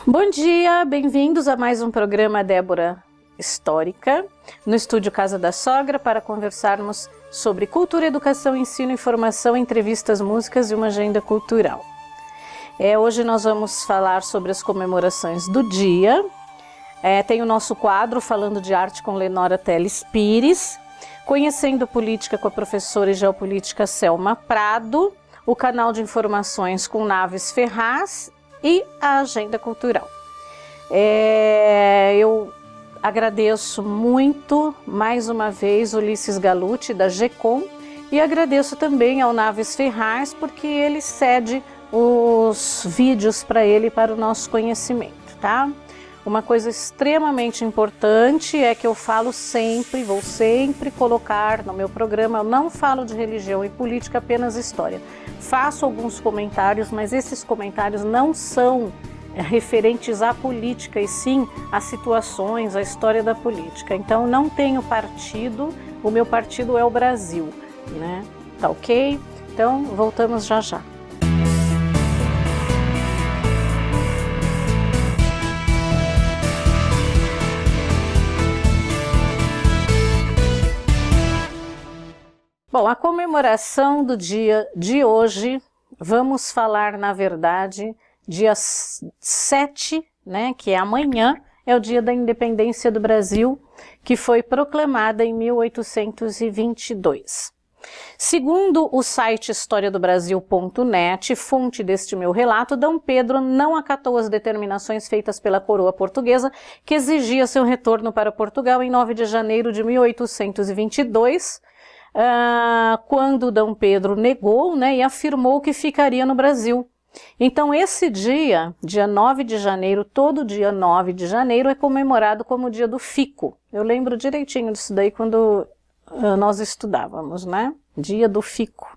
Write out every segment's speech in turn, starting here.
Bom dia, bem-vindos a mais um programa Débora Histórica, no estúdio Casa da Sogra, para conversarmos sobre cultura, educação, ensino, informação, entrevistas, músicas e uma agenda cultural. Hoje nós vamos falar sobre as comemorações do dia. Tem o nosso quadro Falando de Arte com Lenora Teles Pires, Conhecendo Política com a professora e geopolítica Selma Prado, o canal de informações com Naves Ferraz e a agenda cultural. Eu agradeço muito, mais uma vez, Ulisses Galuti, da GECOM, e agradeço também ao Naves Ferraz, porque ele cede os vídeos para ele, para o nosso conhecimento, tá? Uma coisa extremamente importante é que eu falo sempre, vou sempre colocar no meu programa, eu não falo de religião e política, apenas história. Faço alguns comentários, mas esses comentários não são referentes à política, e sim às situações, à história da política. Então não tenho partido, o meu partido é o Brasil, né? Tá ok? Então voltamos já já. Bom, a comemoração do dia de hoje, vamos falar, na verdade, dia 7, né, que é amanhã, é o dia da independência do Brasil, que foi proclamada em 1822. Segundo o site historiadobrasil.net, fonte deste meu relato, D. Pedro não acatou as determinações feitas pela coroa portuguesa, que exigia seu retorno para Portugal em 9 de janeiro de 1822, quando D. Pedro negou, né, e afirmou que ficaria no Brasil. Então esse dia, dia 9 de janeiro, todo dia 9 de janeiro é comemorado como o dia do fico. Eu lembro direitinho disso daí quando nós estudávamos, né? Dia do fico.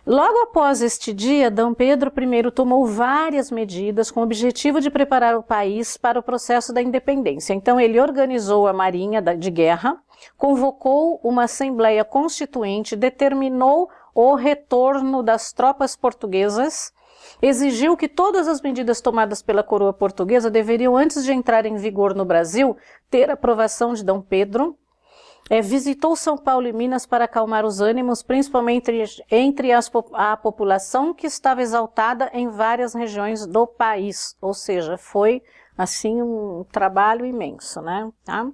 Logo após este dia, D. Pedro I tomou várias medidas com o objetivo de preparar o país para o processo da independência. Então ele organizou a Marinha de Guerra, convocou uma Assembleia Constituinte, determinou o retorno das tropas portuguesas, exigiu que todas as medidas tomadas pela coroa portuguesa deveriam, antes de entrar em vigor no Brasil, ter aprovação de D. Pedro, visitou São Paulo e Minas para acalmar os ânimos, principalmente entre a população que estava exaltada em várias regiões do país, ou seja, foi assim um trabalho imenso, né? Tá?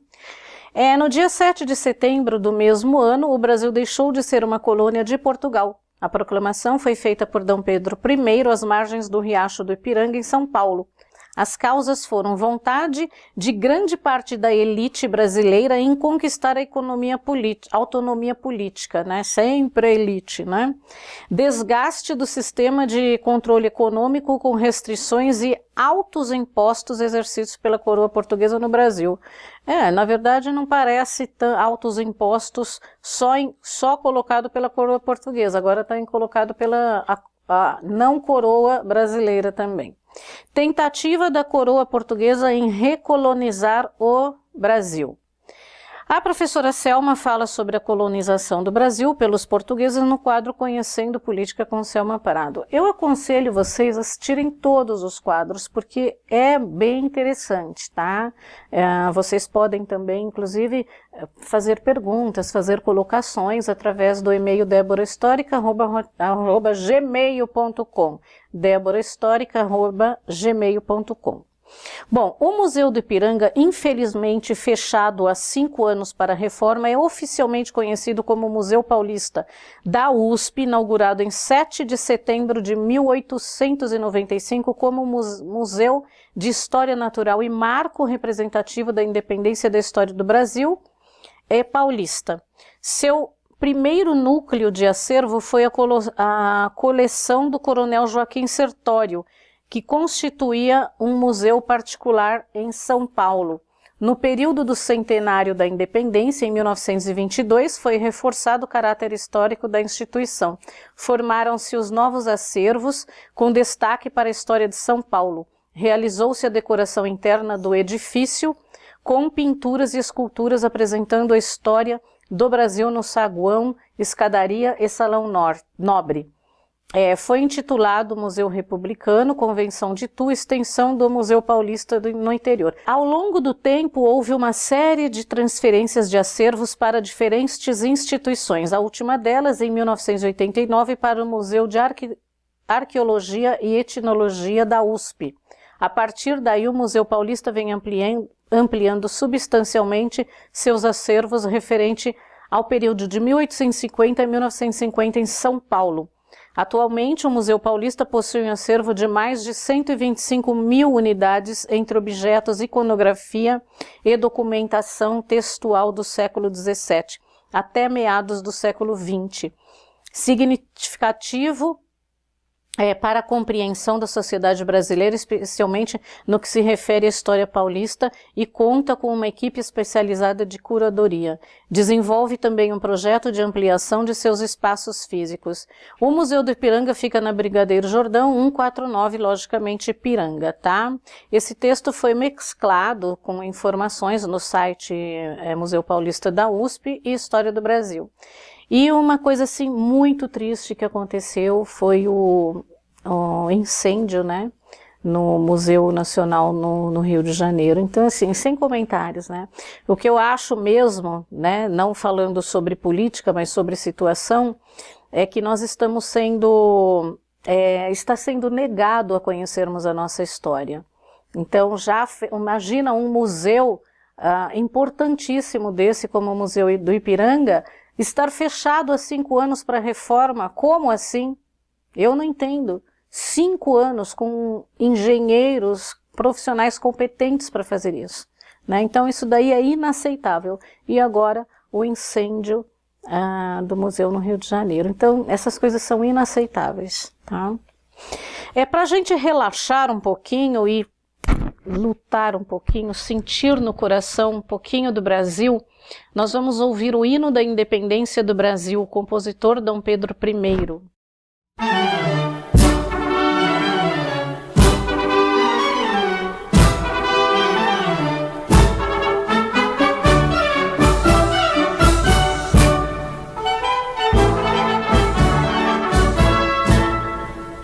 No dia 7 de setembro do mesmo ano, o Brasil deixou de ser uma colônia de Portugal. A proclamação foi feita por D. Pedro I às margens do Riacho do Ipiranga, em São Paulo. As causas foram vontade de grande parte da elite brasileira em conquistar a autonomia política, né? Sempre a elite, né? Desgaste do sistema de controle econômico com restrições e altos impostos exercidos pela coroa portuguesa no Brasil. Na verdade não parece altos impostos só colocado pela coroa portuguesa, agora está colocado pela a não coroa brasileira também. Tentativa da coroa portuguesa em recolonizar o Brasil. A professora Selma fala sobre a colonização do Brasil pelos portugueses no quadro Conhecendo Política com Selma Prado. Eu aconselho vocês a assistirem todos os quadros, porque é bem interessante, tá? Vocês podem também, inclusive, fazer perguntas, fazer colocações através do e-mail deborahistorica@gmail.com, deborahistorica@gmail.com. Bom, o Museu do Ipiranga, infelizmente fechado há 5 anos para a reforma, é oficialmente conhecido como Museu Paulista da USP, inaugurado em 7 de setembro de 1895 como Museu de História Natural e marco representativo da independência da história do Brasil, paulista. Seu primeiro núcleo de acervo foi a coleção do Coronel Joaquim Sertório, que constituía um museu particular em São Paulo. No período do centenário da independência, em 1922, foi reforçado o caráter histórico da instituição. Formaram-se os novos acervos, com destaque para a história de São Paulo. Realizou-se a decoração interna do edifício, com pinturas e esculturas apresentando a história do Brasil no saguão, escadaria e salão nobre. Foi intitulado Museu Republicano, Convenção de Itu, extensão do Museu Paulista no interior. Ao longo do tempo, houve uma série de transferências de acervos para diferentes instituições, a última delas em 1989 para o Museu de Arqueologia e Etnologia da USP. A partir daí, o Museu Paulista vem ampliando substancialmente seus acervos referente ao período de 1850 a 1950 em São Paulo. Atualmente, o Museu Paulista possui um acervo de mais de 125 mil unidades entre objetos, iconografia e documentação textual do século XVII até meados do século XX. Significativo para a compreensão da sociedade brasileira, especialmente no que se refere à história paulista, e conta com uma equipe especializada de curadoria. Desenvolve também um projeto de ampliação de seus espaços físicos. O Museu do Ipiranga fica na Brigadeiro Jordão 149, logicamente Ipiranga, tá? Esse texto foi mesclado com informações no site Museu Paulista da USP e História do Brasil. E uma coisa assim muito triste que aconteceu foi o incêndio, né, no Museu Nacional no Rio de Janeiro. Então, assim, sem comentários, né. O que eu acho mesmo, né, não falando sobre política, mas sobre situação, é que nós estamos está sendo negado a conhecermos a nossa história. Então, imagina um museu importantíssimo desse, como o Museu do Ipiranga, estar fechado há 5 anos para reforma. Como assim? Eu não entendo. 5 anos com engenheiros profissionais competentes para fazer isso, né? Então isso daí é inaceitável. E agora o incêndio do museu no Rio de Janeiro. Então essas coisas são inaceitáveis, tá? Para a gente relaxar um pouquinho e lutar um pouquinho, sentir no coração um pouquinho do Brasil, nós vamos ouvir o hino da independência do Brasil, o compositor Dom Pedro I.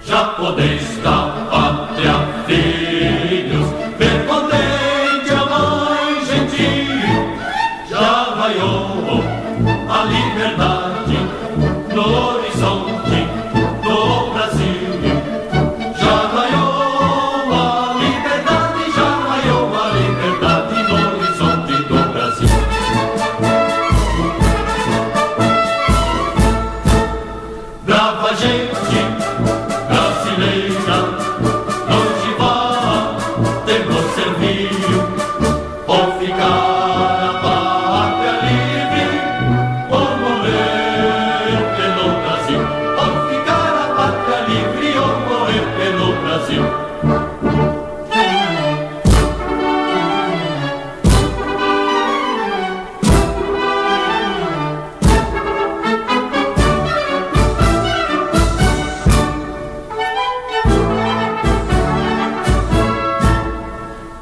Já podeis da pátria, filhos, ver contente a mãe gentil. Já raiou a liberdade no horizonte do Brasil. Já raiou a liberdade, já raiou a liberdade no horizonte do Brasil. Brava gente brasileira, longe vá, temos serviço, ou ficar a pátria livre, ou morrer pelo Brasil, ou ficar a pátria livre, ou morrer pelo Brasil.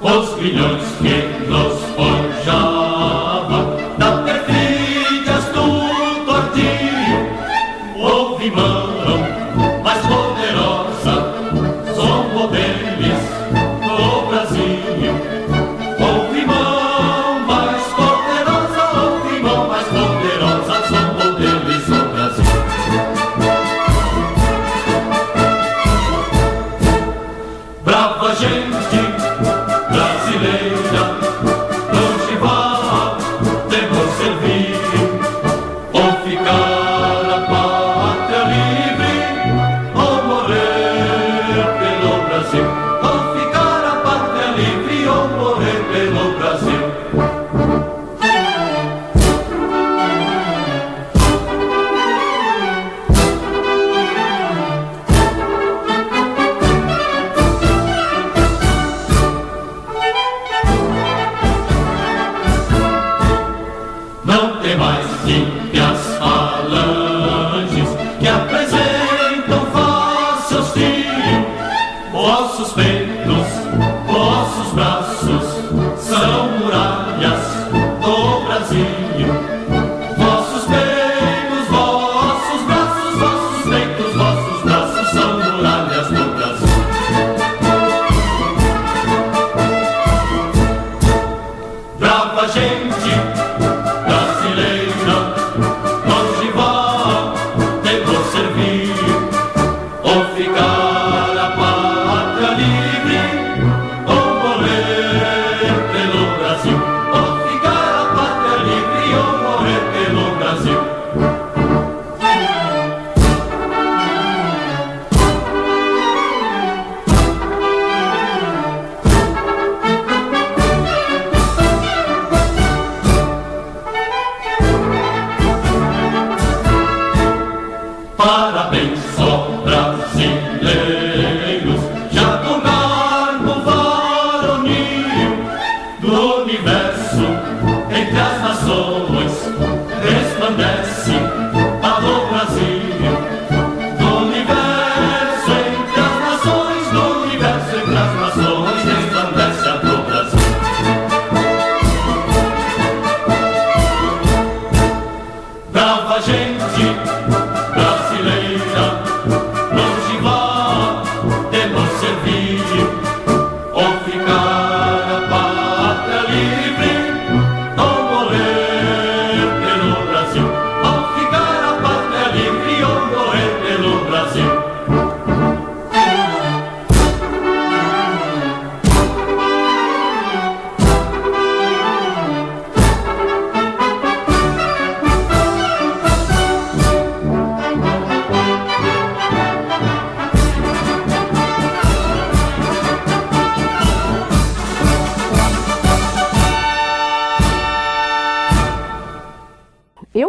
Os grilhões que nos forjavam da perfídia astuta houve mão mais poderosa, somos deles no Brasil. Houve mão mais poderosa, houve mão mais poderosa, somos deles no Brasil. Brava gente brasileira, longe vá, temos servir, ou ficar a pátria livre, ou morrer pelo Brasil, ou ficar a pátria livre, ou morrer pelo Brasil. Não tem mais ímpias falanges que apresentam face hostil. Vossos peitos, vossos braços são muralhas do Brasil. Vossos peitos, vossos braços, vossos peitos, vossos braços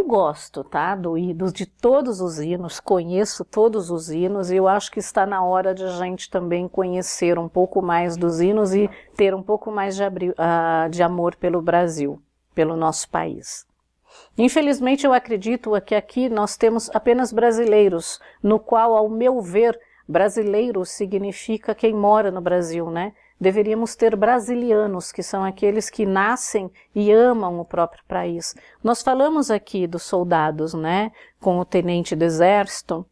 Eu gosto, tá, de todos os hinos, conheço todos os hinos e eu acho que está na hora de a gente também conhecer um pouco mais dos hinos e ter um pouco mais de amor pelo Brasil, pelo nosso país. Infelizmente eu acredito que aqui nós temos apenas brasileiros, no qual, ao meu ver, brasileiro significa quem mora no Brasil, né? Deveríamos ter brasilianos, que são aqueles que nascem e amam o próprio país. Nós falamos aqui dos soldados, né, com o tenente do exército,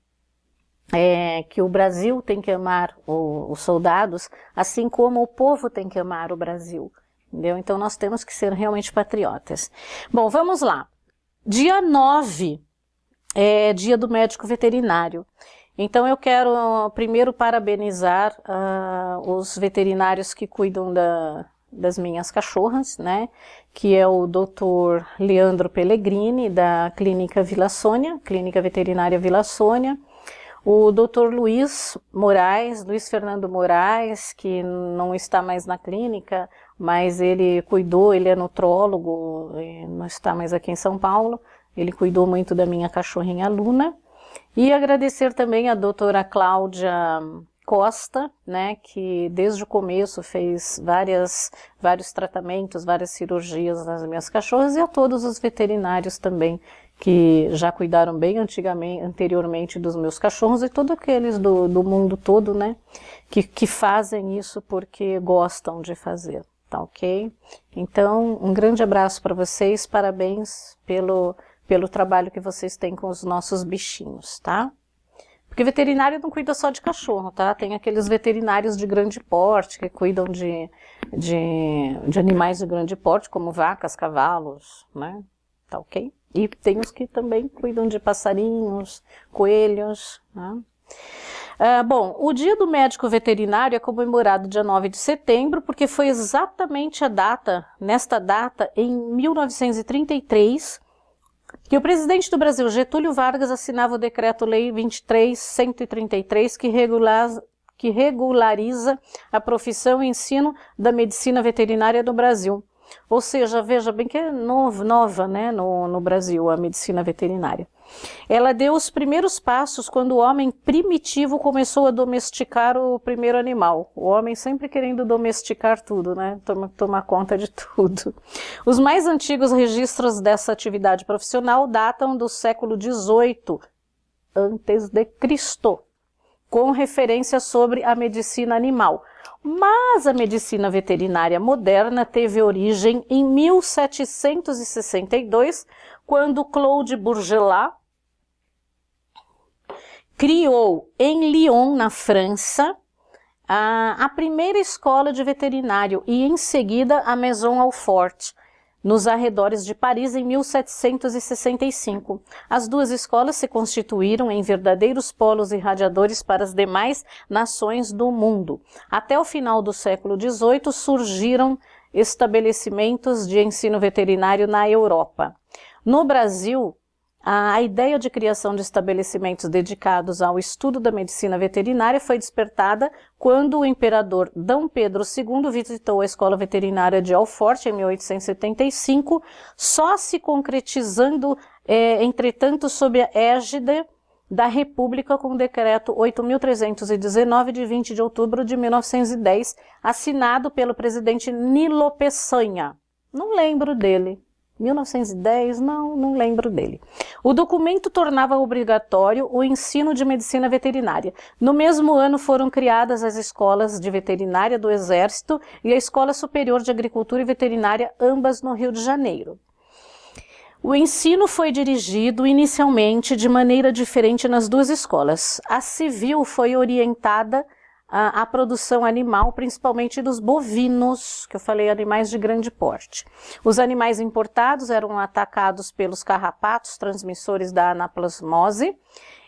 que o Brasil tem que amar os soldados, assim como o povo tem que amar o Brasil, entendeu? Então nós temos que ser realmente patriotas. Bom, vamos lá. Dia 9 é dia do médico veterinário. Então eu quero primeiro parabenizar os veterinários que cuidam das minhas cachorras, né? Que é o Dr. Leandro Pellegrini, da Clínica Vila Sônia, Clínica Veterinária Vila Sônia, o Dr. Luiz Fernando Moraes, que não está mais na clínica, mas ele cuidou, ele é nutrólogo, não está mais aqui em São Paulo, ele cuidou muito da minha cachorrinha Luna. E agradecer também a doutora Cláudia Costa, né, que desde o começo fez vários tratamentos, várias cirurgias nas minhas cachorras, e a todos os veterinários também, que já cuidaram bem anteriormente dos meus cachorros, e todos aqueles do mundo todo, né, que fazem isso porque gostam de fazer, tá ok? Então, um grande abraço para vocês, parabéns pelo trabalho que vocês têm com os nossos bichinhos, tá? Porque veterinário não cuida só de cachorro, tá? Tem aqueles veterinários de grande porte que cuidam de animais de grande porte, como vacas, cavalos, né? Tá ok? E tem os que também cuidam de passarinhos, coelhos, né? Bom, o dia do médico veterinário é comemorado dia 9 de setembro, porque foi exatamente nesta data, em 1933, que o presidente do Brasil, Getúlio Vargas, assinava o Decreto-Lei 23.133, que regulariza a profissão e ensino da medicina veterinária no Brasil. Ou seja, veja bem que é nova, né, no Brasil, a medicina veterinária. Ela deu os primeiros passos quando o homem primitivo começou a domesticar o primeiro animal. O homem sempre querendo domesticar tudo, né? Tomar conta de tudo. Os mais antigos registros dessa atividade profissional datam do século XVIII a.C., com referência sobre a medicina animal. Mas a medicina veterinária moderna teve origem em 1762, quando Claude Bourgelat criou em Lyon, na França, a primeira escola de veterinário e em seguida a Maison Alfort, nos arredores de Paris, em 1765. As duas escolas se constituíram em verdadeiros polos irradiadores para as demais nações do mundo. Até o final do século XVIII surgiram estabelecimentos de ensino veterinário na Europa. No Brasil, a ideia de criação de estabelecimentos dedicados ao estudo da medicina veterinária foi despertada quando o imperador D. Pedro II visitou a Escola Veterinária de Alfort em 1875, só se concretizando, entretanto, sob a égide da República com o Decreto 8.319, de 20 de outubro de 1910, assinado pelo presidente Nilo Peçanha. Não lembro dele. 1910, não lembro dele. O documento tornava obrigatório o ensino de medicina veterinária. No mesmo ano foram criadas as escolas de veterinária do Exército e a Escola Superior de Agricultura e Veterinária, ambas no Rio de Janeiro. O ensino foi dirigido inicialmente de maneira diferente nas duas escolas. A civil foi orientada à produção animal, principalmente dos bovinos, que eu falei, animais de grande porte. Os animais importados eram atacados pelos carrapatos, transmissores da anaplasmose,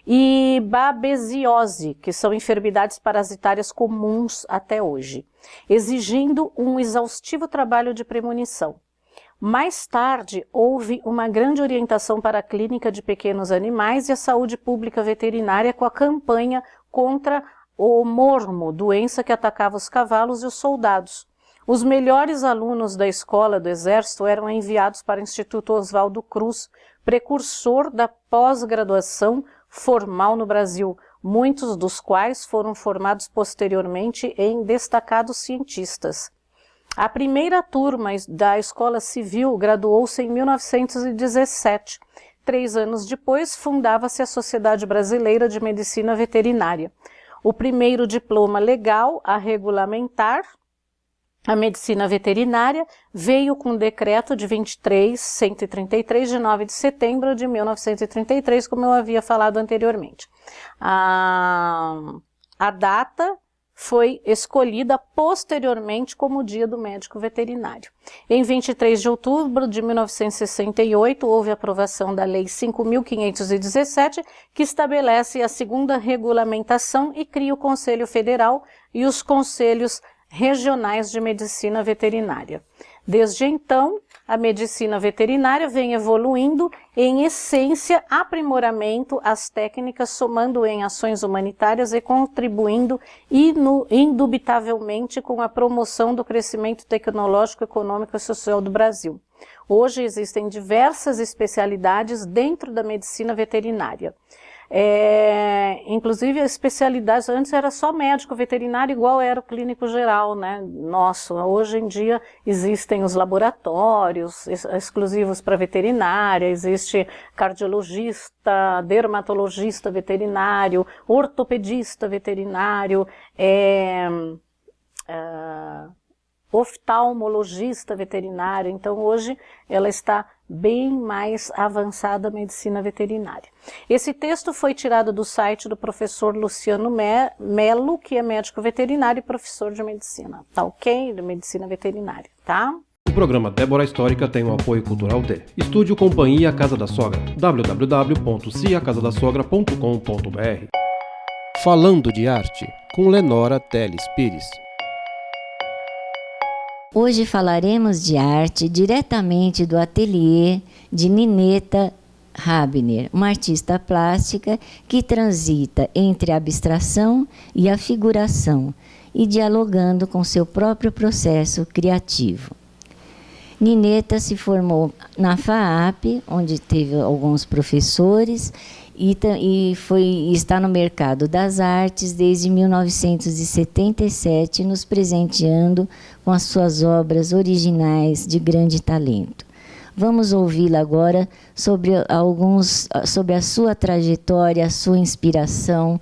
e babesiose, que são enfermidades parasitárias comuns até hoje, exigindo um exaustivo trabalho de premonição. Mais tarde, houve uma grande orientação para a clínica de pequenos animais e a saúde pública veterinária com a campanha contra o mormo, doença que atacava os cavalos e os soldados. Os melhores alunos da escola do Exército eram enviados para o Instituto Oswaldo Cruz, precursor da pós-graduação formal no Brasil, muitos dos quais foram formados posteriormente em destacados cientistas. A primeira turma da Escola Civil graduou-se em 1917. 3 anos depois, fundava-se a Sociedade Brasileira de Medicina Veterinária. O primeiro diploma legal a regulamentar a medicina veterinária veio com o decreto de 23.133, de 9 de setembro de 1933, como eu havia falado anteriormente. A data foi escolhida posteriormente como o Dia do Médico Veterinário. Em 23 de outubro de 1968, houve a aprovação da Lei 5.517, que estabelece a segunda regulamentação e cria o Conselho Federal e os Conselhos Regionais de Medicina Veterinária. Desde então, a medicina veterinária vem evoluindo em essência, aprimoramento às técnicas, somando em ações humanitárias e contribuindo indubitavelmente com a promoção do crescimento tecnológico, econômico e social do Brasil. Hoje existem diversas especialidades dentro da medicina veterinária. Inclusive a especialidade, antes era só médico veterinário, igual era o clínico geral, né? Nosso, hoje em dia existem os laboratórios exclusivos para veterinária, existe cardiologista, dermatologista veterinário, ortopedista veterinário, oftalmologista veterinário. Então hoje ela está bem mais avançada a medicina veterinária. Esse texto foi tirado do site do professor Luciano Melo, que é médico veterinário e professor de medicina, tá ok? De medicina veterinária, tá? O programa Débora Histórica tem o apoio cultural de Estúdio Companhia Casa da Sogra, www.ciacasadasogra.com.br. Falando de arte, com Lenora Teles Pires. Hoje falaremos de arte diretamente do ateliê de Nineta Rabner, uma artista plástica que transita entre a abstração e a figuração e dialogando com seu próprio processo criativo. Nineta se formou na FAAP, onde teve alguns professores, e está no mercado das artes desde 1977, nos presenteando com as suas obras originais de grande talento. Vamos ouvi-la agora sobre a sua trajetória, a sua inspiração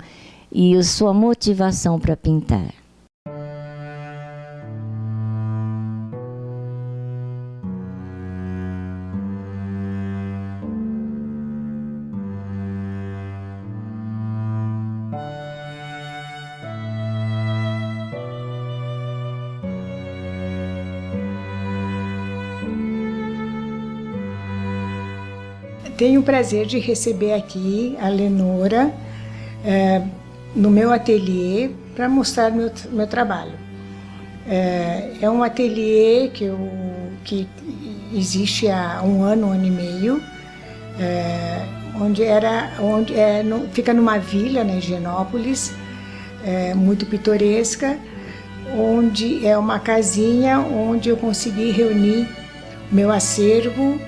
e a sua motivação para pintar. Tenho o prazer de receber aqui a Lenora no meu ateliê para mostrar meu trabalho. É um ateliê que existe há um ano e meio, fica numa vila, na Higienópolis, muito pitoresca, onde é uma casinha onde eu consegui reunir meu acervo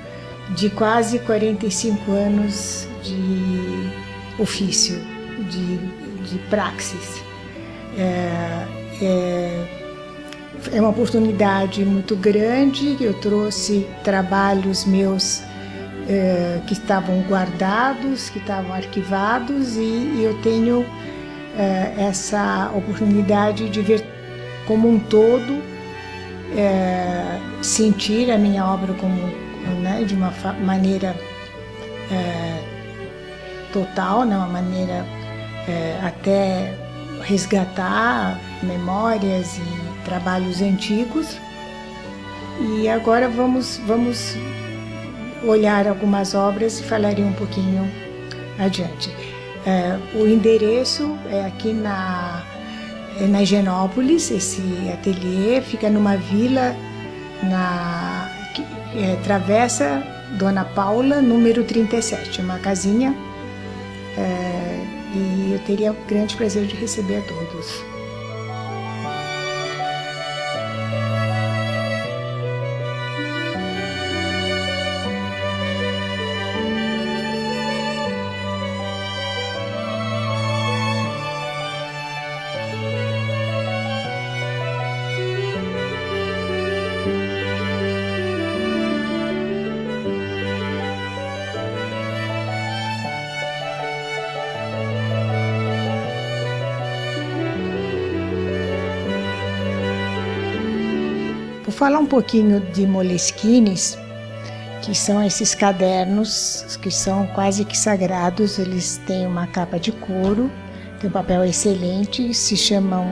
de quase 45 anos de ofício, de praxis. É uma oportunidade muito grande. Eu trouxe trabalhos meus que estavam guardados, que estavam arquivados, e eu tenho essa oportunidade de ver como um todo, sentir a minha obra como de uma maneira total, uma maneira até resgatar memórias e trabalhos antigos. E agora vamos olhar algumas obras e falarei um pouquinho adiante. O endereço é aqui na Higienópolis. Esse ateliê fica numa vila Travessa Dona Paula, número 37, uma casinha, e eu teria o grande prazer de receber a todos. falar um pouquinho de Moleskines, que são esses cadernos que são quase que sagrados. Eles têm uma capa de couro, tem um papel excelente, se chama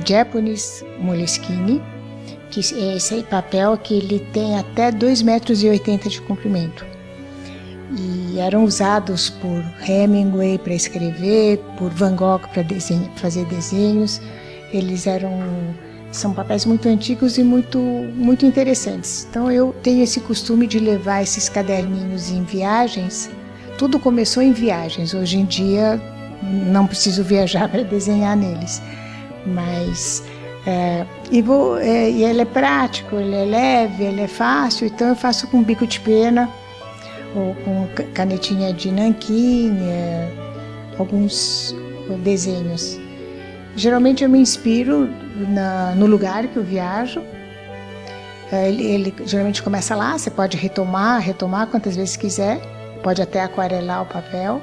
Japanese Moleskine, que é esse papel que ele tem até 2,80 metros de comprimento. E eram usados por Hemingway para escrever, por Van Gogh para fazer desenhos. São papéis muito antigos e muito interessantes. Então eu tenho esse costume de levar esses caderninhos em viagens. Tudo começou em viagens. Hoje em dia não preciso viajar para desenhar neles. Mas ele é prático, ele é leve, ele é fácil. Então eu faço com bico de pena ou com canetinha de nanquim, alguns desenhos. Geralmente eu me inspiro no lugar que eu viajo. Ele geralmente começa lá, você pode retomar quantas vezes quiser, pode até aquarelar o papel.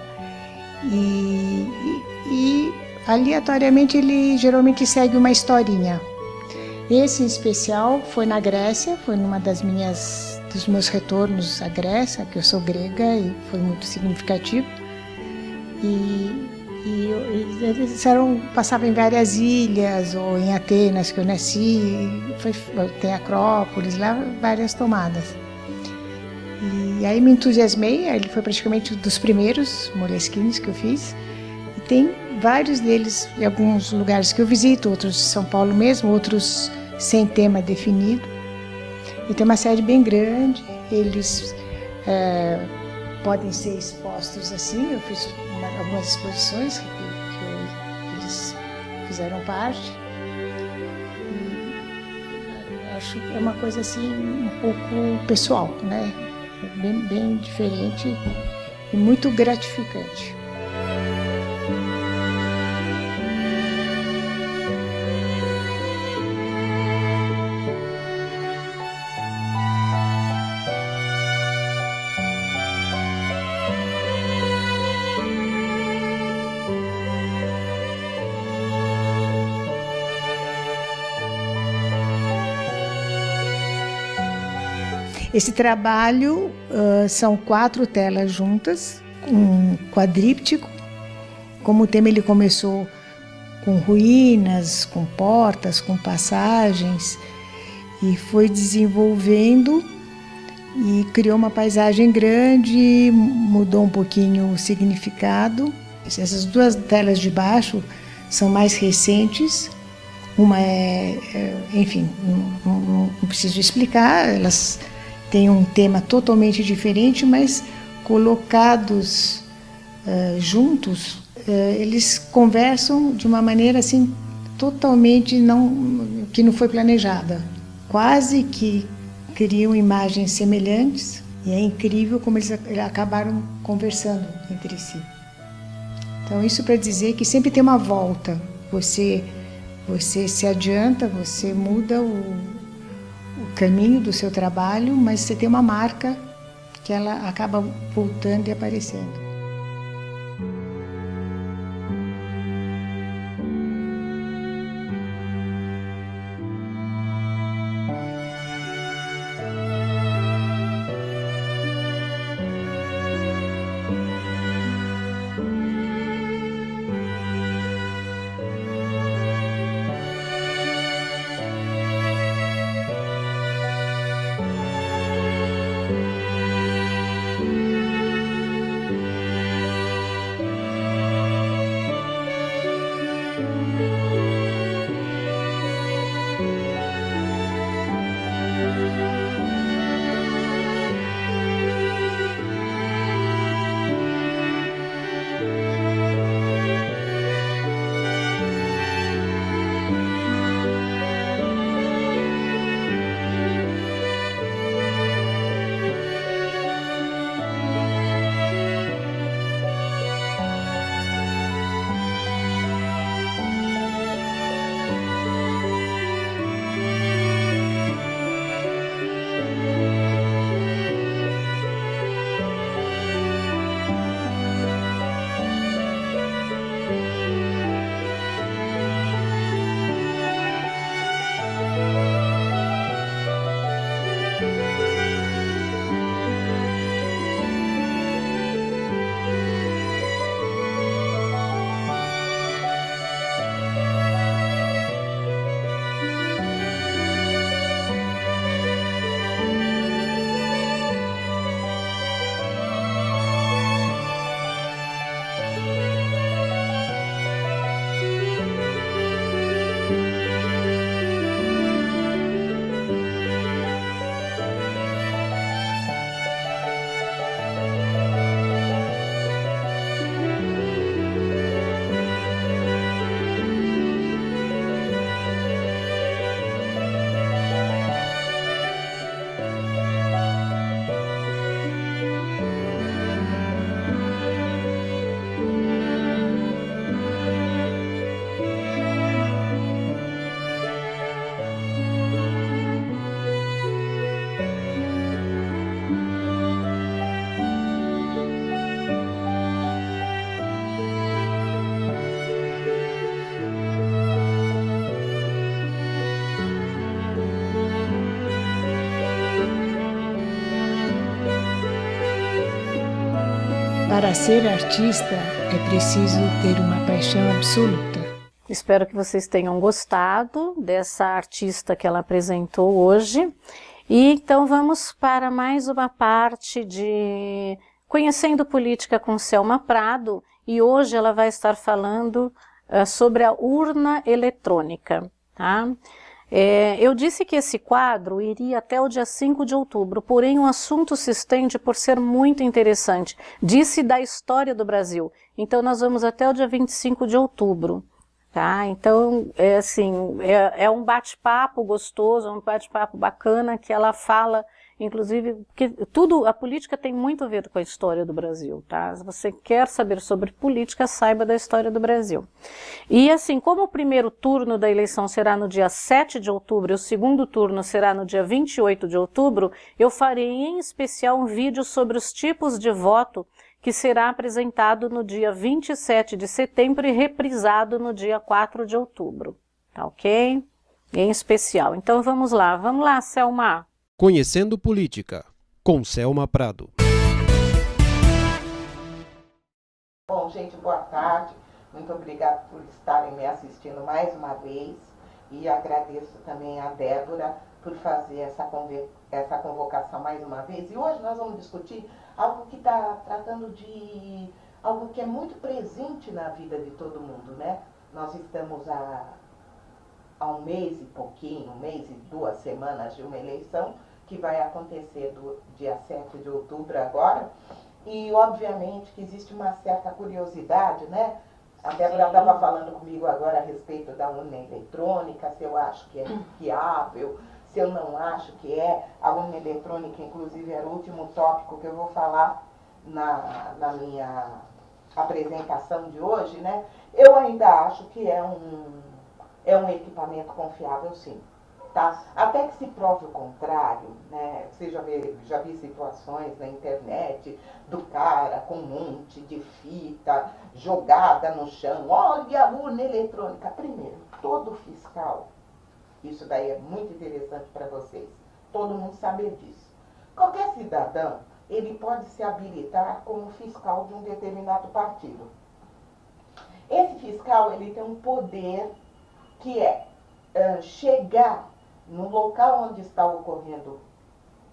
E aleatoriamente ele geralmente segue uma historinha. Esse em especial foi na Grécia, foi numa dos meus retornos à Grécia, que eu sou grega, e foi muito significativo. Eles passavam em várias ilhas, ou em Atenas, que eu nasci, tem Acrópolis, lá várias tomadas. E aí me entusiasmei, ele foi praticamente um dos primeiros Moleskines que eu fiz. E tem vários deles em alguns lugares que eu visito, outros em São Paulo mesmo, outros sem tema definido. E tem uma série bem grande, eles podem ser expostos assim. Eu fiz algumas exposições que eles fizeram parte. E acho que é uma coisa assim um pouco pessoal, né? Bem diferente e muito gratificante. Esse trabalho são 4 telas juntas, um quadríptico. Como o tema ele começou com ruínas, com portas, com passagens, e foi desenvolvendo e criou uma paisagem grande, mudou um pouquinho o significado. Essas 2 telas de baixo são mais recentes. Uma enfim, não preciso explicar, elas têm um tema totalmente diferente, mas colocados juntos, eles conversam de uma maneira assim totalmente que não foi planejada. Quase que criam imagens semelhantes, e é incrível como eles acabaram conversando entre si. Então isso para dizer que sempre tem uma volta. Você se adianta, você muda o caminho do seu trabalho, mas você tem uma marca que ela acaba voltando e aparecendo. Para ser artista é preciso ter uma paixão absoluta. Espero que vocês tenham gostado dessa artista que ela apresentou hoje. E então vamos para mais uma parte de Conhecendo Política com Selma Prado. E hoje ela vai estar falando sobre a urna eletrônica, tá? Eu disse que esse quadro iria até o dia 5 de outubro, porém o assunto se estende por ser muito interessante. Disse da história do Brasil, então nós vamos até o dia 25 de outubro. Tá? Então, é um bate-papo gostoso, um bate-papo bacana que ela fala, inclusive, porque a política tem muito a ver com a história do Brasil, tá? Se você quer saber sobre política, saiba da história do Brasil. E assim, como o primeiro turno da eleição será no dia 7 de outubro e o segundo turno será no dia 28 de outubro, eu farei em especial um vídeo sobre os tipos de voto que será apresentado no dia 27 de setembro e reprisado no dia 4 de outubro, tá ok? Em especial. Então vamos lá, Selma. Conhecendo Política, com Selma Prado. Bom, gente, boa tarde. Muito obrigada por estarem me assistindo mais uma vez. E agradeço também a Débora por fazer essa convocação mais uma vez. E hoje nós vamos discutir algo que está tratando de algo que é muito presente na vida de todo mundo, né? Nós estamos há um mês e pouquinho, um mês e 2 semanas de uma eleição que vai acontecer do dia 7 de outubro agora. E, obviamente, que existe uma certa curiosidade, né? A Débora estava falando comigo agora a respeito da urna eletrônica, se eu acho que é fiável, se eu não acho que é. A urna eletrônica, inclusive, era o último tópico que eu vou falar na minha apresentação de hoje, né? Eu ainda acho que é um equipamento confiável, sim. Tá? Até que se prove o contrário, né? Você já vi situações na internet do cara com um monte de fita jogada no chão. Olha a urna eletrônica. Primeiro, todo fiscal, isso daí é muito interessante para vocês, todo mundo saber disso. Qualquer cidadão, ele pode se habilitar como fiscal de um determinado partido. Esse fiscal, ele tem um poder que é chegar no local onde está ocorrendo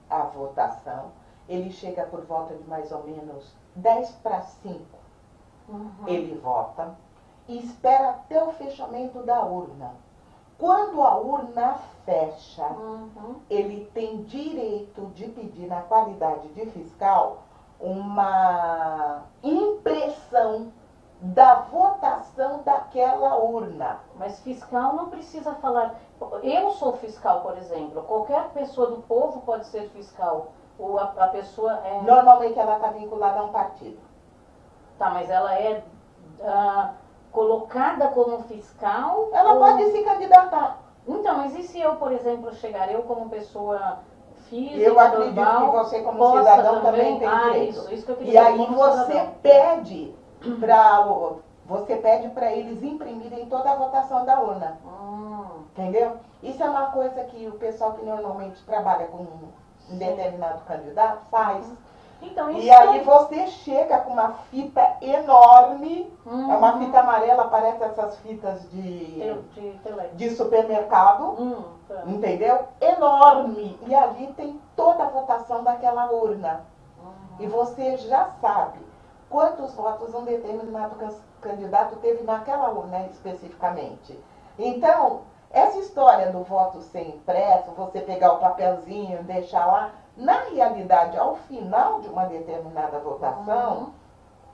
a votação. Ele chega por volta de mais ou menos 10 para 5. Ele vota e espera até o fechamento da urna. Quando a urna fecha, ele tem direito de pedir, na qualidade de fiscal, uma impressão da votação daquela urna. Mas fiscal não precisa falar. Eu sou fiscal, por exemplo. Qualquer pessoa do povo pode ser fiscal. Ou a pessoa é... Normalmente ela está vinculada a um partido. Tá, mas ela é colocada como fiscal? Ela pode se candidatar. Então, mas e se eu, por exemplo, chegar, eu como pessoa física, eu acredito normal, que você como cidadão também tem direito. Isso que eu queria e aí como você cidadão. pede para eles imprimirem toda a votação da urna. Entendeu? Isso é uma coisa que o pessoal que normalmente trabalha com um determinado candidato faz. Então, isso e aí você chega com uma fita enorme, é uma fita amarela, parece essas fitas de supermercado, entendeu? Enorme. E ali tem toda a votação daquela urna. E você já sabe quantos votos um determinado candidato teve naquela urna especificamente. Então, essa história do voto sem impresso, você pegar o papelzinho e deixar lá, na realidade, ao final de uma determinada votação,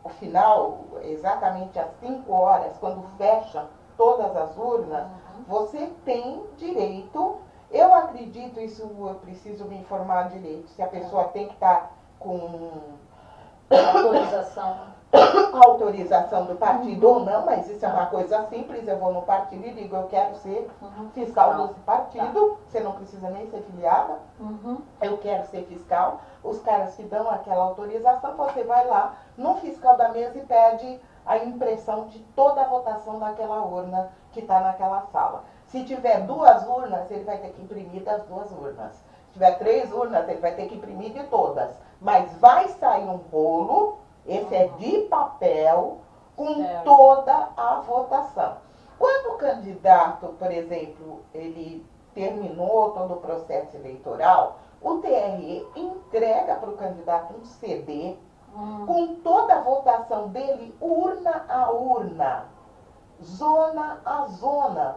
o final, exatamente às 5 horas, quando fecha todas as urnas, você tem direito, eu acredito, isso eu preciso me informar direito, se a pessoa tem que estar com autorização do partido ou não, mas isso é uma coisa simples, eu vou no partido e digo, eu quero ser fiscal desse partido, você não precisa nem ser filiada, eu quero ser fiscal, os caras te dão aquela autorização, você vai lá no fiscal da mesa e pede a impressão de toda a votação daquela urna que está naquela sala. Se tiver 2 urnas, ele vai ter que imprimir das 2 urnas. Se tiver 3 urnas, ele vai ter que imprimir de todas. Mas vai sair um rolo Esse é de papel, com Certo. toda a votação. Quando o candidato, por exemplo, ele terminou todo o processo eleitoral, o TRE entrega para o candidato um CD com toda a votação dele, urna a urna, zona a zona,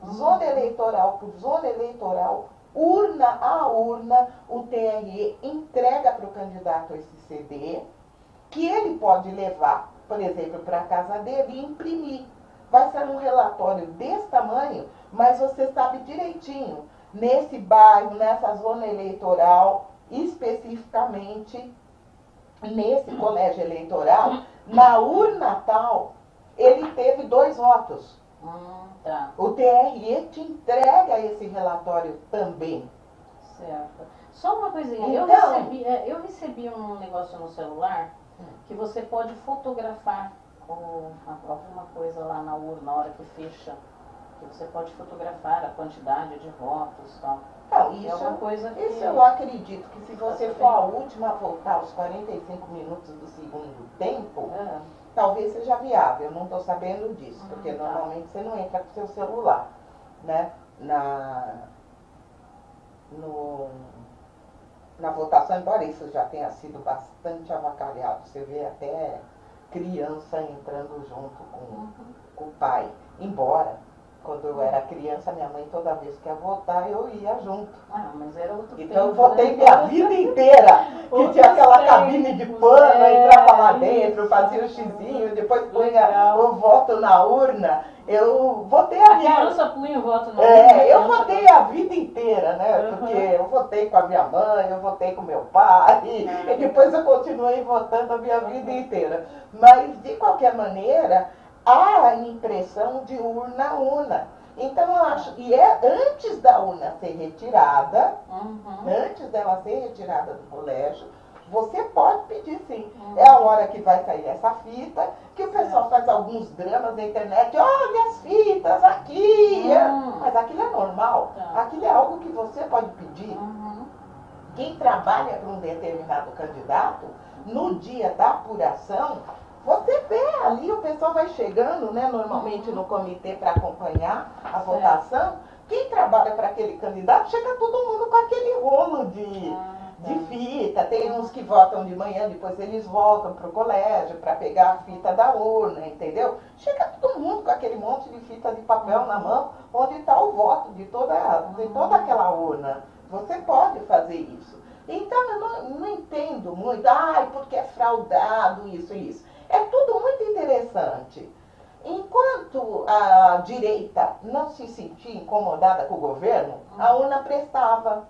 zona eleitoral por zona eleitoral, urna a urna, o TRE entrega para o candidato esse CD, que ele pode levar, por exemplo, para a casa dele e imprimir. Vai ser um relatório desse tamanho, mas você sabe direitinho, nesse bairro, nessa zona eleitoral, especificamente nesse colégio eleitoral, na urna tal, ele teve 2 votos. Tá. O TRE te entrega esse relatório também. Certo. Só uma coisinha, Então- eu recebi um negócio no celular que você pode fotografar alguma coisa lá na urna, na hora que fecha, que você pode fotografar a quantidade de votos e tal. Então, É uma coisa que... isso eu acredito que se você for a última a voltar aos 45 minutos do segundo tempo, É. talvez seja viável. Eu não estou sabendo disso, porque tá. normalmente você não entra com seu celular, né? Na votação, embora isso já tenha sido bastante avacalhado, você vê até criança entrando junto com o pai. Embora, quando eu era criança, minha mãe toda vez que ia votar, eu ia junto. Ah, mas era outro Então eu tempo, votei né? minha vida inteira, que Outros tinha aquela tempos, cabine de pano, é, entrava lá dentro, isso. fazia o xizinho, depois punha Legal. o voto na urna. Eu votei a A minha criança punha o voto na urna, eu criança- votei a vida inteira, né? Uhum. Porque eu votei com a minha mãe, eu votei com meu pai, e depois eu continuei votando a minha vida inteira. Mas, de qualquer maneira, há a impressão de urna a urna. Então, eu acho, e é antes da urna ser retirada, antes dela ser retirada do colégio, você pode pedir sim. É a hora que vai sair essa fita, que o pessoal faz alguns dramas na internet, olha as fitas aqui. Mas aquilo é normal, Tá. aquilo é algo que você pode pedir. Quem trabalha para um determinado candidato, no dia da apuração, você vê ali, o pessoal vai chegando, né, normalmente no comitê para acompanhar a votação. Quem trabalha para aquele candidato, chega todo mundo com aquele rolo de fita. Tem uns que votam de manhã, depois eles voltam para o colégio para pegar a fita da urna, entendeu? Chega todo mundo com aquele monte de fita de papel na mão, onde está o voto de toda aquela urna. Você pode fazer isso. Então, eu não entendo muito, porque é fraudado, isso e isso. É tudo muito interessante. Enquanto a direita não se sentia incomodada com o governo, a urna prestava.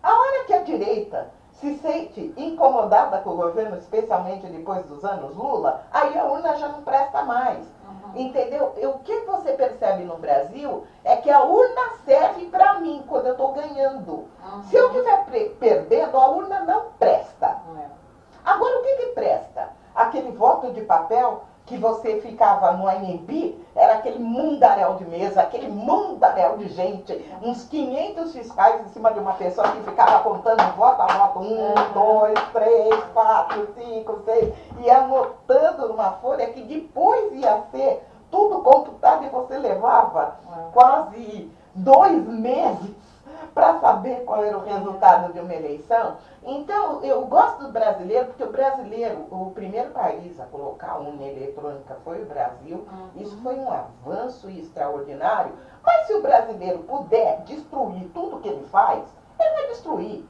A hora que a direita se sente incomodada com o governo, especialmente depois dos anos Lula, aí a urna já não presta mais. Entendeu? O que você percebe no Brasil é que a urna serve para mim quando eu estou ganhando. Se eu estiver perdendo, a urna não presta. Agora, o que presta? Aquele voto de papel que você ficava no ANB, era aquele mundaréu de mesa, aquele mundaréu de gente, uns 500 fiscais em cima de uma pessoa que ficava contando voto a voto, 1, 2, 3, 4, 5, 6, e anotando numa folha que depois ia ser tudo computado e você levava quase 2 meses para saber qual era o resultado de uma eleição. Então, eu gosto do brasileiro, porque o brasileiro, o primeiro país a colocar a urna eletrônica foi o Brasil. Isso foi um avanço extraordinário. Mas se o brasileiro puder destruir tudo que ele faz, ele vai destruir.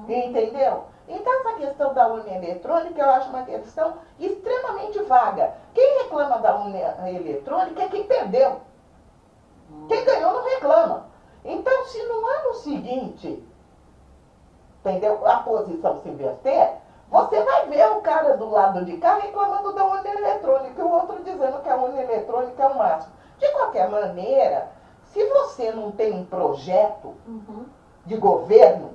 Entendeu? Então, essa questão da urna eletrônica, eu acho uma questão extremamente vaga. Quem reclama da urna eletrônica é quem perdeu. Quem ganhou não reclama. Então, se no ano seguinte, entendeu, a posição se inverter, você vai ver o cara do lado de cá reclamando da urna eletrônica e o outro dizendo que a urna eletrônica é o máximo. De qualquer maneira, se você não tem um projeto de governo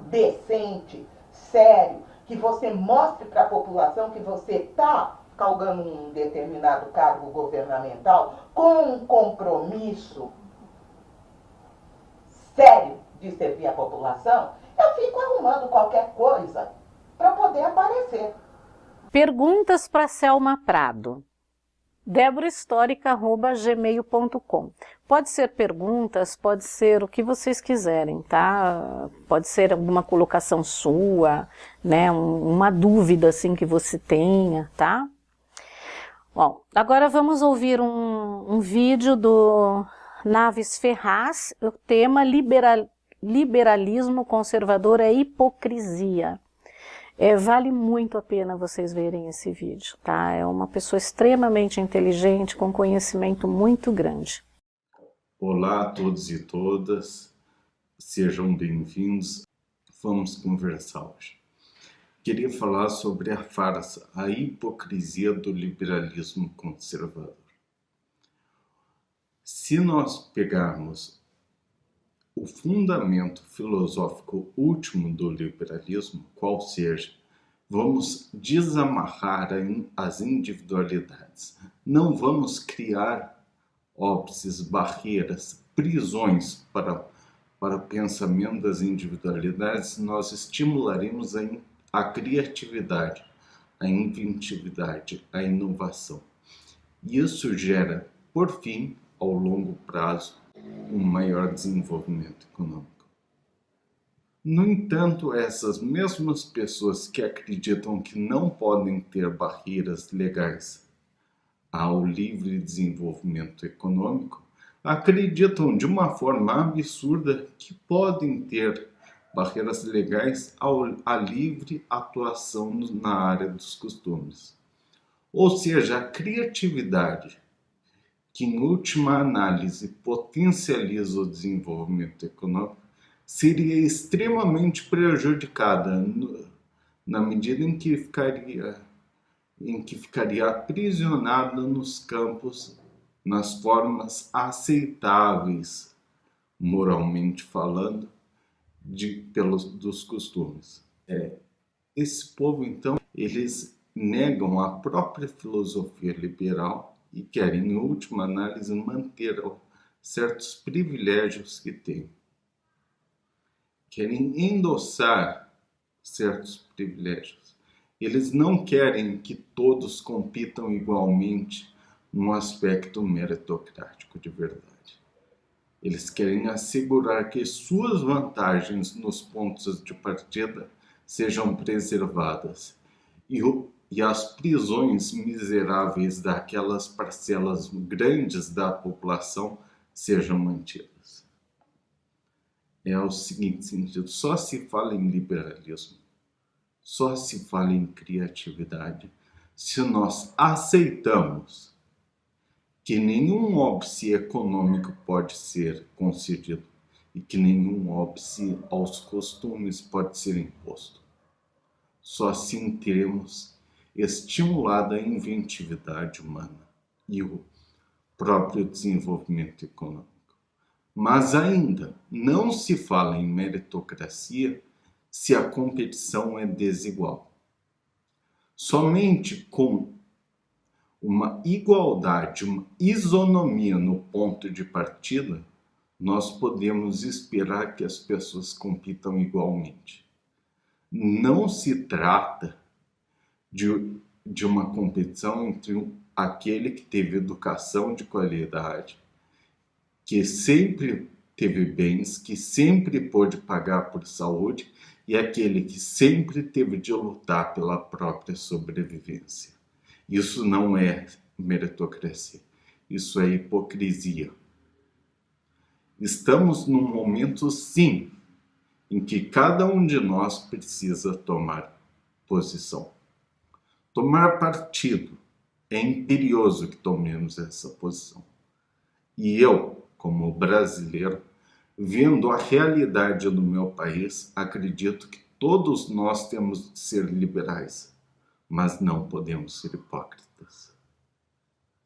decente, sério, que você mostre para a população que você está galgando um determinado cargo governamental com um compromisso sério de servir a população, eu fico arrumando qualquer coisa para poder poder aparecer. Perguntas para Selma Prado. deborhistórica@gmail.com. Pode ser perguntas, pode ser o que vocês quiserem, tá? Pode ser alguma colocação sua, né? Uma dúvida assim que você tenha, tá? Bom, agora vamos ouvir um vídeo do Naves Ferraz. O tema liberalismo conservador é hipocrisia. Vale muito a pena vocês verem esse vídeo, tá? É uma pessoa extremamente inteligente, com conhecimento muito grande. Olá a todos e todas, sejam bem-vindos. Vamos conversar hoje. Queria falar sobre a farsa, a hipocrisia do liberalismo conservador. Se nós pegarmos o fundamento filosófico último do liberalismo, qual seja, vamos desamarrar as individualidades. Não vamos criar óbices, barreiras, prisões para o pensamento das individualidades. Nós estimularemos a criatividade, a inventividade, a inovação. E isso gera, por fim, ao longo prazo, um maior desenvolvimento econômico. No entanto, essas mesmas pessoas que acreditam que não podem ter barreiras legais ao livre desenvolvimento econômico, acreditam de uma forma absurda que podem ter barreiras legais à livre atuação na área dos costumes. Ou seja, a criatividade, que em última análise potencializa o desenvolvimento econômico, seria extremamente prejudicada na medida em que ficaria aprisionada nos campos, nas aceitáveis, moralmente falando, dos costumes. Esse povo, então, eles negam a própria filosofia liberal e querem, em última análise, manter certos privilégios que têm. Querem endossar certos privilégios. Eles não querem que todos compitam igualmente num aspecto meritocrático de verdade. Eles querem assegurar que suas vantagens nos pontos de partida sejam preservadas e as prisões miseráveis daquelas parcelas grandes da população sejam mantidas. É o seguinte sentido: só se fala em liberalismo, só se fala em criatividade se nós aceitamos que nenhum óbice econômico pode ser concedido e que nenhum óbice aos costumes pode ser imposto. Só assim teremos estimulada a inventividade humana e o próprio desenvolvimento econômico. Mas ainda não se fala em meritocracia se a competição é desigual. Somente com uma igualdade, uma isonomia no ponto de partida, nós podemos esperar que as pessoas compitam igualmente. Não se trata de uma competição entre aquele que teve educação de qualidade, que sempre teve bens, que sempre pôde pagar por saúde, e aquele que sempre teve de lutar pela própria sobrevivência. Isso não é meritocracia, isso é hipocrisia. Estamos num momento, sim, em que cada um de nós precisa tomar posição. Tomar partido. É imperioso que tomemos essa posição. E eu, como brasileiro, vendo a realidade do meu país, acredito que todos nós temos de ser liberais, mas não podemos ser hipócritas.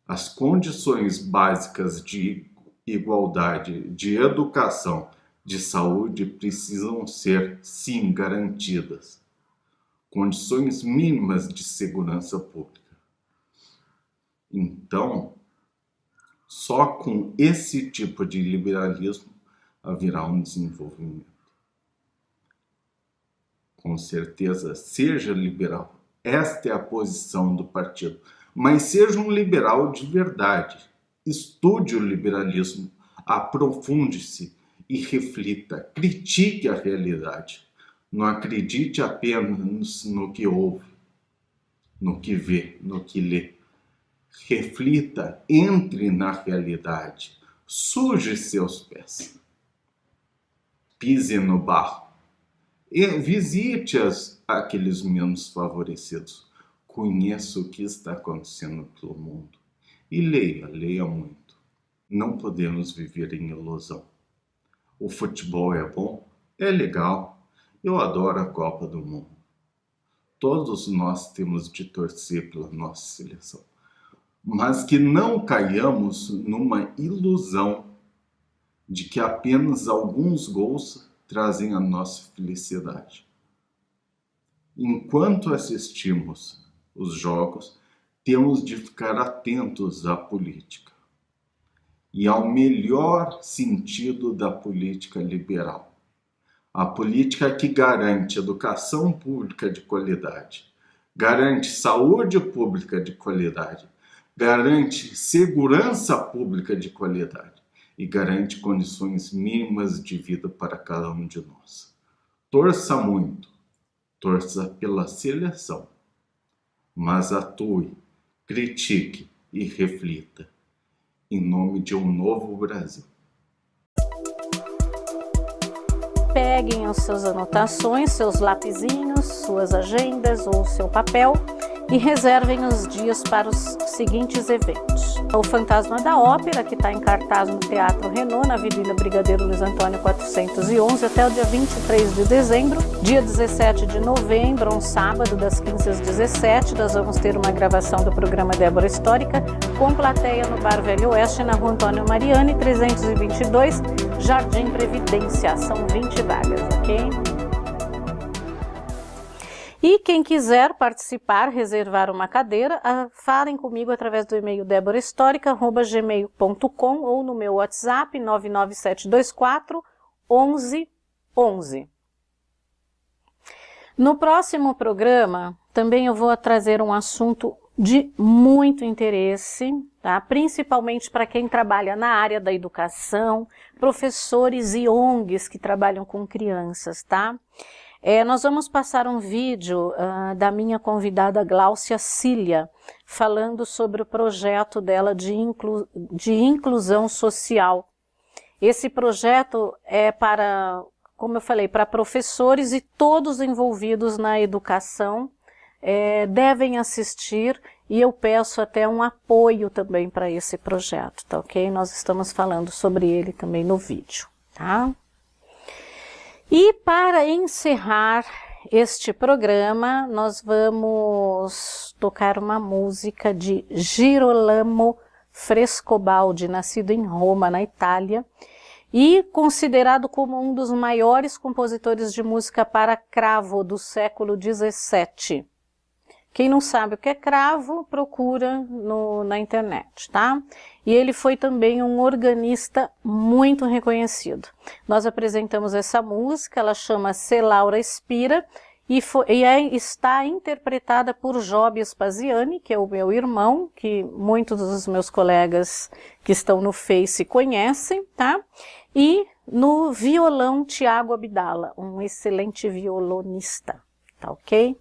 As condições básicas de igualdade, de educação, de saúde precisam ser, sim, garantidas. Condições mínimas de segurança pública. Então, só com esse tipo de liberalismo haverá um desenvolvimento. com certeza, seja liberal. Esta é a posição do partido. Mas seja um liberal de verdade. Estude o liberalismo, aprofunde-se e reflita. Critique a realidade. Não acredite apenas no que ouve, no que vê, no que lê. Reflita, entre na realidade. Suje seus pés. Pise no barro. E visite aqueles menos favorecidos. Conheça o que está acontecendo pelo mundo. E leia muito. Não podemos viver em ilusão. O futebol é bom? É legal. Eu adoro a Copa do Mundo. Todos nós temos de torcer pela nossa seleção. Mas que não caiamos numa ilusão de que apenas alguns gols trazem a nossa felicidade. Enquanto assistimos os jogos, temos de ficar atentos à política e ao melhor sentido da política liberal. A política que garante educação pública de qualidade, garante saúde pública de qualidade, garante segurança pública de qualidade e garante condições mínimas de vida para cada um de nós. Torça muito, torça pela seleção, mas atue, critique e reflita em nome de um novo Brasil. Peguem as suas anotações, seus lapisinhos, suas agendas ou seu papel e reservem os dias para os seguintes eventos. O Fantasma da Ópera, que está em cartaz no Teatro Renault, na Avenida Brigadeiro Luiz Antônio 411, até o dia 23 de dezembro. Dia 17 de novembro, um sábado, das 15 às 17, nós vamos ter uma gravação do programa Débora Histórica, com plateia no Bar Velho Oeste, na Rua Antônio Mariani, 322, Jardim Previdência. São 20 vagas, ok? E quem quiser participar, reservar uma cadeira, falem comigo através do e-mail deborahistorica@gmail.com ou no meu WhatsApp 99724 1111. No próximo programa, também eu vou trazer um assunto de muito interesse, tá? Principalmente para quem trabalha na área da educação, professores e ONGs que trabalham com crianças, tá? Nós vamos passar um vídeo da minha convidada Gláucia Cília, falando sobre o projeto dela de inclusão social. Esse projeto é para, como eu falei, para professores e todos envolvidos na educação devem assistir, e eu peço até um apoio também para esse projeto, tá ok? Nós estamos falando sobre ele também no vídeo, tá? E para encerrar este programa, nós vamos tocar uma música de Girolamo Frescobaldi, nascido em Roma, na Itália, e considerado como um dos maiores compositores de música para cravo do século XVII. Quem não sabe o que é cravo, procura na internet, tá? E ele foi também um organista muito reconhecido. Nós apresentamos essa música, ela chama Se Laura Spira, e está interpretada por Job Spaziani, que é o meu irmão, que muitos dos meus colegas que estão no Face conhecem, tá? E no violão Tiago Abdala, um excelente violonista, tá ok?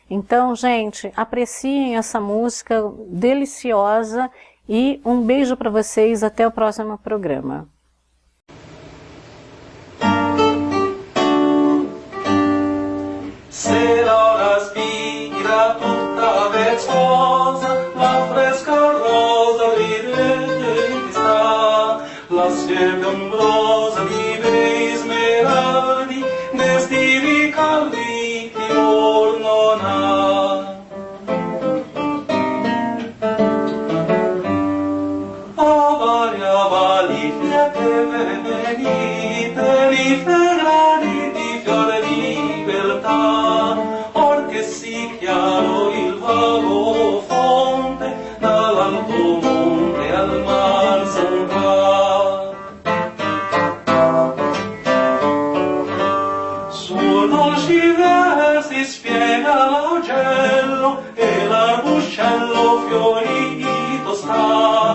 Então, gente, apreciem essa música deliciosa e um beijo para vocês, até o próximo programa. Se l'ora spira tutta vezzosa, la fresca rosa ridente sta, la siepe ombrosa di bei smeraldi, d'estivi caldi che or non ha. Avali, fiate venite, li ferrari di fiore libertà, or che si chiaro il vago fonte, dall'alto monte al mar son va. Sul dolci vento spiega l'augello e l'arbuscello fiorito sta.